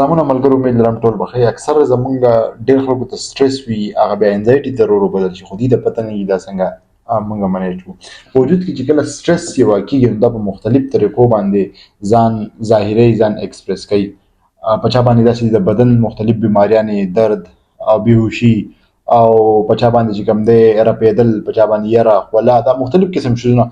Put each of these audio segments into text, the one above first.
سلامونه ملګرو، امید لرم ټول بخیر. اکثر زمونږ ډېر خلکو ته سټرس وي، هغه بیا انزایټي ته بدل شي، خو دوی ته پته نه وي دا څنګه مونږ منیج کړو. په وجود کې چې کله سټرس یې واقع کېږي، نو دا په مختلف طریقو باندې ځان ظاهروي، ځان ایکسپریس کوي. په چا باندې داسې د بدن مختلف بیماریانې، درد او بیهوشي، او په چا باندې چې کوم دی رپېدل، په چا باندې یره، خوله، دا مختلف قسم شیزونه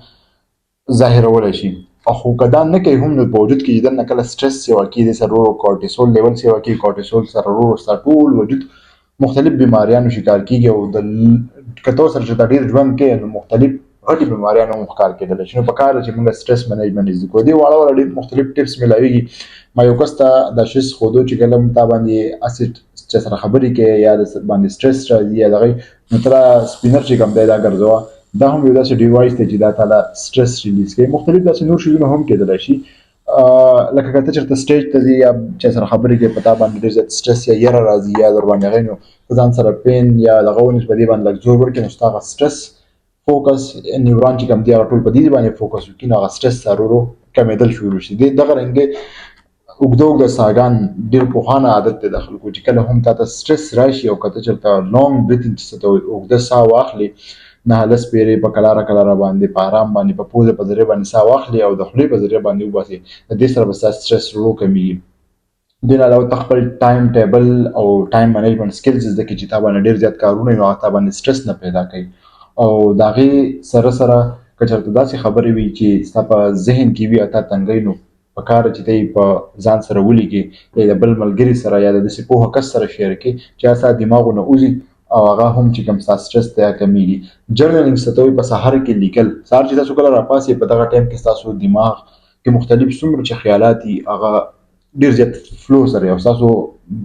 ظاهرولای شي. خو که دا نه کوي هم، نو په وجود کې دننه کله سټرس یې واقع دی، سره ورو کورټیسول لیول یې واقع، کورټیسول سره ورو ستا ټول وجود مختلف بیماریانو شکار کېږي، او د که ته ورسره چې دا ډېر ژوند کوې، نو مختلف غټې بیماریانو هم ښکار کېدلی شي. نو پکار ده چې موږ سټرس منیجمنټ زده کړو. دې واړه ډېر مختلف ټپس میلاویږي. ما یو کس ته دا شیز ښودو چې کله تا باندې هسې چا سره خبرې کوې، یا د باندې سټرس راځي، یا دغه نو ته دا سپینر چې کوم دی دا ګرځوه. دا هم یو داسې ډیوایس دی چې دا تعالی سټرس ریلیز کوي. مختلف داسې نور شیزونه هم کېدلی شي، لکه که ته چېرته سټیج ته ځې، یا چا سره خبرې کوې، په تا باندې ډېر زیات سټرس یا یره راځي، یا در باندې هغې، نو ته ځان سره پین یا دغه ونیسې، په دې باندې لږ زور ورکړې، نو ستا هغه سټرس فوکس نیوران چې کوم دي هغه ټول په دې باندې فوکس وکړي، نو هغه سټرس ورو ورو کمېدل شروع شي. دغه رنګې اوږده ساګان ډېر پخوانه عادت دی د خلکو، چې کله هم تا ته سټرس راشي، او که ته چېرته لانګ بریتنګ چې څه ته وایي، اوږده ساه واخلې، 9 پیرې په کلاره کلاره باندې په ارام باندې په پوزه په ذریعه باندې ساه واخلي، او د خولې په ذریعه باندې وباسي، د دې سره به ستا سټرس ورو کمېږي. دې نه علاوه ته خپل ټایم ټیبل او ټایم منیجمنټ سکلز زده کړي، چې تا باندې ډېر زیات کارونه وي، نو هغه تا باندې سټرس نه پیدا کوي. او د هغې سره سره که چېرته داسې خبرې وي چې ستا په ذهن کې وي او تا تنګوي، نو پکار ده چې ته یې په ځان سره ولیکې، یا د بل ملګري سره، یا د داسې پوهه کس سره شیر کړې چې هغه ستا دماغو نه وځي، او هغه هم چې کوم ستا سټرس دی هغه کمېږي. جرنلینګ څه ته وایي، په سهار کې لیکل. سهار چې تاسو کله راپاڅئ، په دغه ټایم کې ستاسو دماغ کې مختلف څومره چې خیالات دي، هغه ډېر زیات فلو سره وي، او ستاسو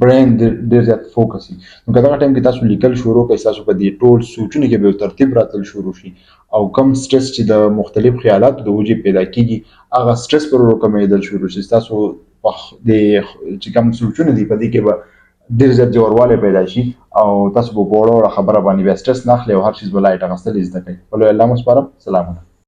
برین ډېر زیات فوکس وي. نو که دغه ټایم کې تاسو لیکل شروع کړئ، ستاسو په دې ټول سوچونو کې به یو ترتیب راتلل شروع شي، او کم سټرس چې د مختلف خیالاتو د وجې پیدا کېږي، هغه سټرس به ورو کمېدل شروع شي. ستاسو د چې کوم سوچونه دي، په دې کې به ډېر زیات ژوروالی پیدا شي، او تاسو به په وړه وړه خبره باندې بیا سټرس نه اخلئ، او هر چیز به لایټ اخیستل یې زده کوئ. په لوی الله مو سپارم. سلامونه.